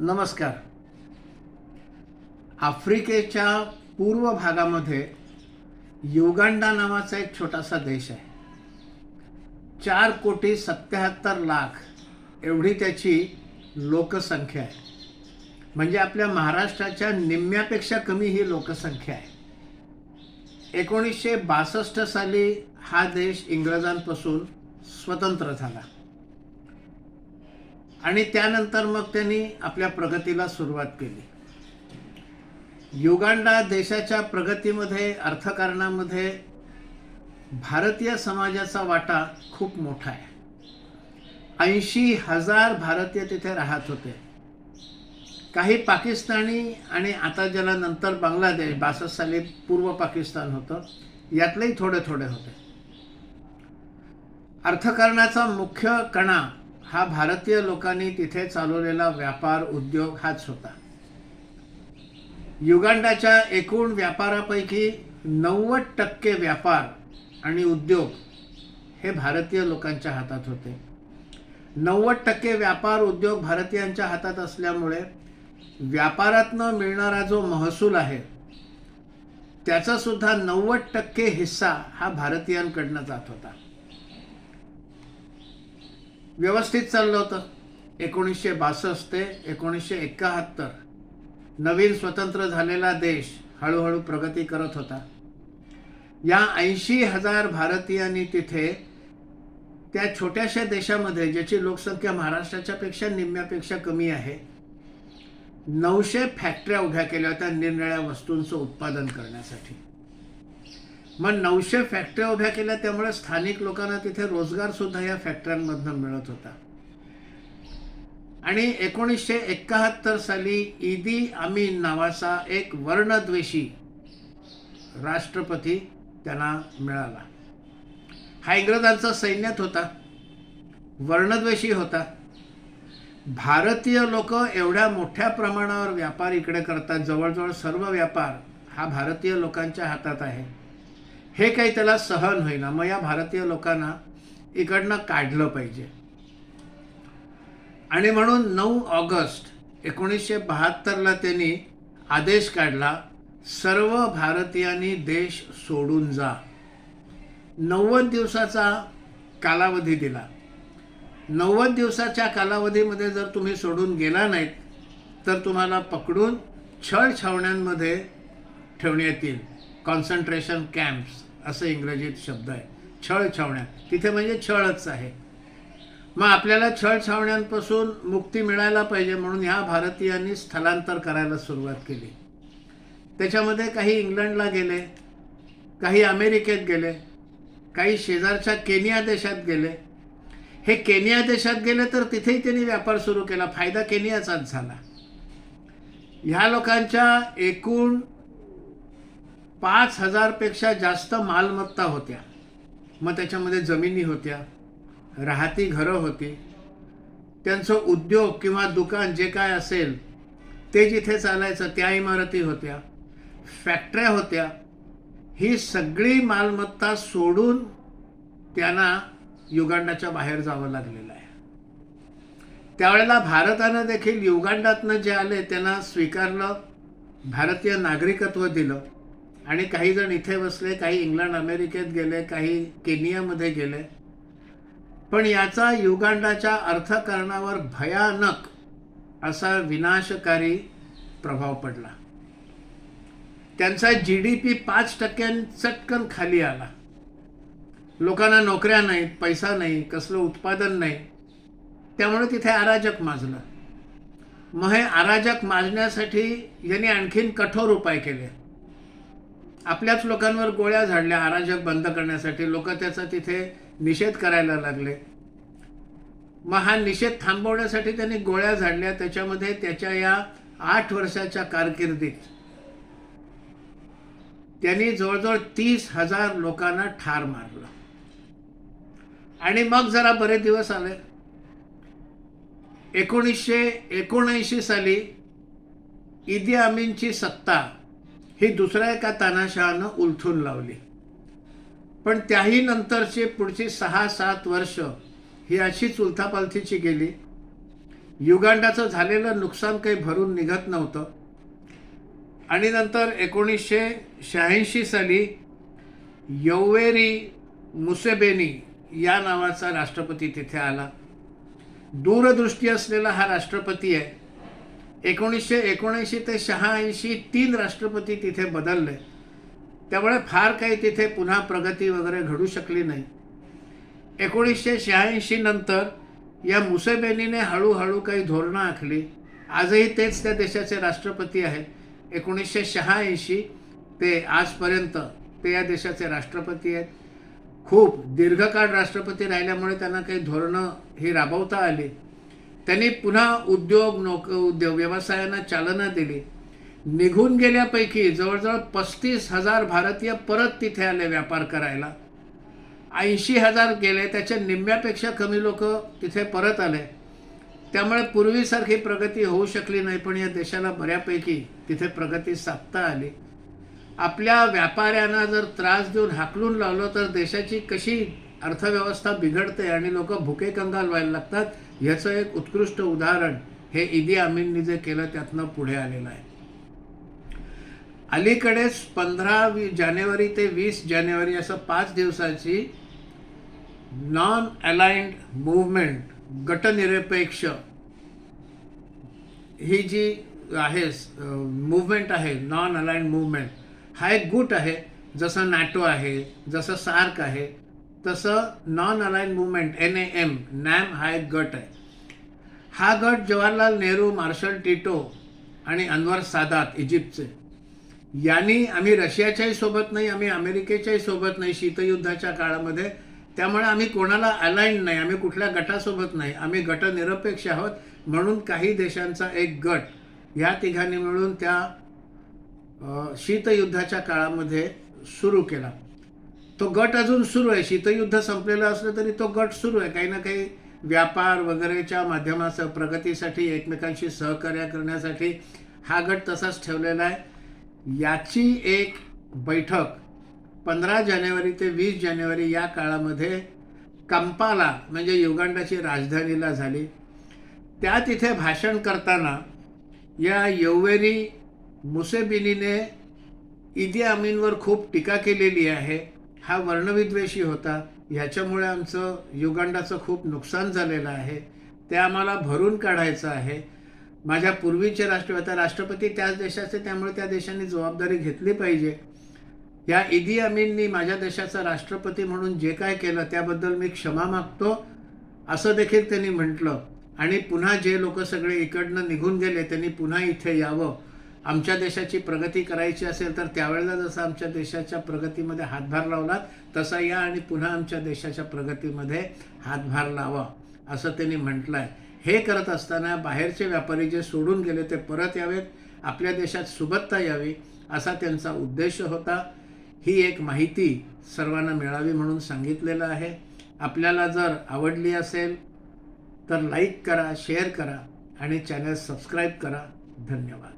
नमस्कार. आफ्रिकेच्या पूर्व भागामध्ये युगांडा नावाचा एक छोटासा देश आहे. 4,77,00,000 एवढी त्याची लोकसंख्या आहे. म्हणजे आपल्या महाराष्ट्राच्या निम्म्यापेक्षा कमी ही लोकसंख्या आहे. 1962 साली हा देश इंग्रजांपासून स्वतंत्र झाला आणि त्यानंतर मग त्यांनी आपल्या प्रगतीला सुरुवात केली. युगांडा देशाच्या प्रगतीमध्ये, अर्थकारणामध्ये भारतीय समाजाचा वाटा खूप मोठा आहे. 80,000 भारतीय तिथे राहत होते. काही पाकिस्तानी आणि आता ज्याला नंतर बांगलादेश, 62 साली पूर्व पाकिस्तान होतं, यातलेही थोडे थोडे होते. अर्थकारणाचा मुख्य कणा हा भारतीय लोकांनी तिथे चालवलेला व्यापार उद्योग हाच होता. युगांडाच्या एकूण व्यापारापैकी 90% व्यापार आणि उद्योग हे भारतीय लोकांच्या हातात होते. 90% व्यापार उद्योग भारतीयांच्या हातात असल्यामुळे व्यापारातनं मिळणारा जो महसूल आहे त्याचा सुद्धा 90% हिस्सा हा भारतीयांकडनं जात होता. व्यवस्थित चाललं होतं. 1962 ते 1971 नवीन स्वतंत्र झालेला देश हळूहळू प्रगती करत होता. या 80,000 भारतीयांनी तिथे त्या छोट्याशा देशामध्ये, ज्याची लोकसंख्या महाराष्ट्राच्या पेक्षा निम्म्यापेक्षा कमी आहे, 900 फॅक्टऱ्या उभ्या केल्या होत्या निरनिराळ्या वस्तूंचं उत्पादन करण्यासाठी. मग 900 फॅक्टऱ्या उभ्या केल्या, त्यामुळे स्थानिक लोकांना तिथे रोजगार सुद्धा या फॅक्टऱ्यांमधून मिळत होता. आणि 1971 साली ईदी अमीन नावाचा एक वर्णद्वेषी राष्ट्रपती त्यांना मिळाला. हा इंग्रजांचा सैन्यात होता, वर्णद्वेषी होता. भारतीय लोक एवढ्या मोठ्या प्रमाणावर व्यापार इकडे करतात, जवळजवळ सर्व व्यापार हा भारतीय लोकांच्या हातात आहे, हे काही त्याला सहन होईना. मग या भारतीय लोकांना इकडनं काढलं पाहिजे आणि म्हणून 9 ऑगस्ट 1972 त्यांनी आदेश काढला, सर्व भारतीयांनी देश सोडून जा. 90 दिवसाचा कालावधी दिला. 90 दिवसाच्या कालावधीमध्ये जर तुम्ही सोडून गेला नाहीत तर तुम्हाला पकडून छळ छावण्यांमध्ये ठेवण्यात येईल. कॉन्सन्ट्रेशन कॅम्प्स असं इंग्रजीत शब्द आहे. छळ छावण्या तिथे म्हणजे छळच आहे. मग आपल्याला छळ छावण्यांपासून मुक्ती मिळायला पाहिजे, म्हणून ह्या भारतीयांनी स्थलांतर करायला सुरुवात केली. त्याच्यामध्ये काही इंग्लंडला गेले, काही अमेरिकेत गेले, काही शेजारच्या केनिया देशात गेले. हे केनिया देशात गेले तर तिथेही त्यांनी व्यापार सुरू केला. फायदा केनियाचाच झाला. ह्या लोकांच्या एकूण 5,000 पेक्षा जास्त मालमत्ता होत्या. मग त्याच्यामध्ये जमिनी होत्या, राहती घरं होती, त्यांचं उद्योग किंवा दुकान जे काय असेल ते जिथे चालायचं त्या इमारती होत्या, फॅक्टऱ्या होत्या. ही सगळी मालमत्ता सोडून त्यांना युगांडाच्या बाहेर जावं लागलेलं आहे. त्यावेळेला भारतानं देखील युगांडातनं जे आले त्यांना स्वीकारलं, भारतीय नागरिकत्व दिलं आणि काही जण इथे बसले, काही इंग्लंड अमेरिकेत गेले, काही केनियामध्ये गेले. पण याचा युगांडाच्या अर्थकारणावर भयानक असा विनाशकारी प्रभाव पडला. त्यांचा GDP 5% चटकन खाली आला. लोकांना नोकऱ्या नाहीत, पैसा नाही, कसलं उत्पादन नाही. त्यामुळे तिथे अराजक माजलं. मग हे अराजक माजण्यासाठी यांनी आणखीन कठोर उपाय केले. आपल्याच लोकांवर गोळ्या झाडल्या अराजक बंद करण्यासाठी. लोक त्याचा तिथे निषेध करायला लागले. मग हा निषेध थांबवण्यासाठी त्यांनी गोळ्या झाडल्या. त्याच्यामध्ये त्याच्या या 8 वर्षाच्या कारकिर्दीत त्यांनी जवळजवळ 30,000 लोकांना ठार मारलं. आणि मग जरा बरेच दिवस आले. 1979 साली ईदी अमीनची सत्ता ही दुसऱ्या एका तानाशहानं उलथून लावली. पण त्याही नंतरची पुढची 6-7 वर्ष ही अशीच उलथापालथीची गेली. युगांडाचं झालेलं नुकसान काही भरून निघत नव्हतं. आणि नंतर 1986 साली यौवेरी मुसेबेनी या नावाचा राष्ट्रपती तिथे आला. दूरदृष्टी असलेला हा राष्ट्रपती आहे. 1979 ते 86 3 राष्ट्रपती तिथे बदलले. त्यामुळे फार काही तिथे पुन्हा प्रगती वगैरे घडू शकली नाही. 1986 नंतर या मुसेबेनीने हळूहळू काही धोरणं आखली. आजही तेच त्या देशाचे राष्ट्रपती आहेत. 1986 ते आजपर्यंत ते या देशाचे राष्ट्रपती आहेत. खूप दीर्घकाळ राष्ट्रपती राहिल्यामुळे त्यांना काही धोरणं ही राबवता आली. त्यांनी पुन्हा उद्योग व्यवसायांना चालना दिली. निघून गेल्यापैकी जवळजवळ 35,000 भारतीय परत तिथे आले व्यापार करायला. 80,000 गेले, त्याच्या निम्म्यापेक्षा कमी लोक तिथे परत आले. त्यामुळे पूर्वीसारखी प्रगती होऊ शकली नाही, पण या देशाला बऱ्यापैकी तिथे प्रगती साधता आली. आपल्या व्यापाऱ्यांना जर त्रास देऊन हाकलून लावलं तर देशाची कशी अर्थव्यवस्था बिघडते आणि लोक भुके कंगाल व्हायला लागतात, ह्याचं एक उत्कृष्ट उदाहरण हे इदी अमीननी जे केलं त्यातनं पुढे आलेलं आहे. अलीकडेच 15 जानेवारी ते 20 जानेवारी असं 5 दिवसाची नॉन अलाइंड मूव्हमेंट, गटनिरपेक्ष ही जी आहे मूव्हमेंट आहे, नॉन अलाइंड मूव्हमेंट, हा एक गुट आहे. जसं नॅटो आहे, जसं सार्क आहे, तसं नॉन अलाइंड मूव्हमेंट NAM हा एक गट आहे. हा गट जवाहरलाल नेहरू, मार्शल टिटो आणि अनवर सादात इजिप्तचे यांनी, आम्ही रशियाच्याही सोबत नाही, आम्ही अमेरिकेच्याही सोबत नाही शीतयुद्धाच्या काळामध्ये. त्यामुळे आम्ही कोणाला अलाइंड नाही, आम्ही कुठल्या गटासोबत नाही, आम्ही गटनिरपेक्ष आहोत. म्हणून काही देशांचा एक गट या तिघांनी मिळून त्या शीतयुद्धाच्या काळामध्ये सुरू केला. तो गट अजून सुरू आहे. शीतयुद्ध संपलेलं असलं तरी तो गट सुरू आहे. काही ना काही व्यापार वगैरेच्या माध्यमासह प्रगतीसाठी, एकमेकांशी सहकार्य करण्यासाठी हा गट तसाच ठेवलेला आहे. याची एक बैठक 15 जानेवारी ते 20 जानेवारी या काळामध्ये कंपाला म्हणजे युगांडाची राजधानीला झाली. त्या तिथे भाषण करताना या यौवेरी मुसेबेनीने इदी अमीनवर खूप टीका केलेली आहे. हा वर्णविद्वेषी होता, ह्याच्यामुळे आमचं युगांडाचं खूप नुकसान झालेलं आहे, ते आम्हाला भरून काढायचं आहे. माझ्या पूर्वीचे राष्ट्रपती त्याच देशाचे, त्यामुळे त्या देशाने जबाबदारी घेतली पाहिजे. या इदी अमीननी माझ्या देशाचा राष्ट्रपती म्हणून जे काय केलं त्याबद्दल मी क्षमा मागतो, असं देखील त्यांनी म्हटलं. आणि पुन्हा जे लोक सगळे इकडनं निघून गेले त्यांनी पुन्हा इथे यावं. आमच्या देशाची प्रगती करायची असेल तर त्यावेळेला जसं आमच्या देशाच्या प्रगतीमध्ये हातभार लावलात तसा या आणि पुन्हा आमच्या देशाच्या प्रगतीमध्ये हातभार लावा, असं त्यांनी म्हटलं आहे. हे करत असताना बाहेरचे व्यापारी जे सोडून गेले ते परत यावेत, आपल्या देशात सुबत्ता यावी असा त्यांचा उद्देश होता. ही एक माहिती सर्वांना मिळावी म्हणून सांगितलेलं आहे. आपल्याला जर आवडली असेल तर लाईक करा, शेअर करा आणि चॅनल सबस्क्राईब करा. धन्यवाद.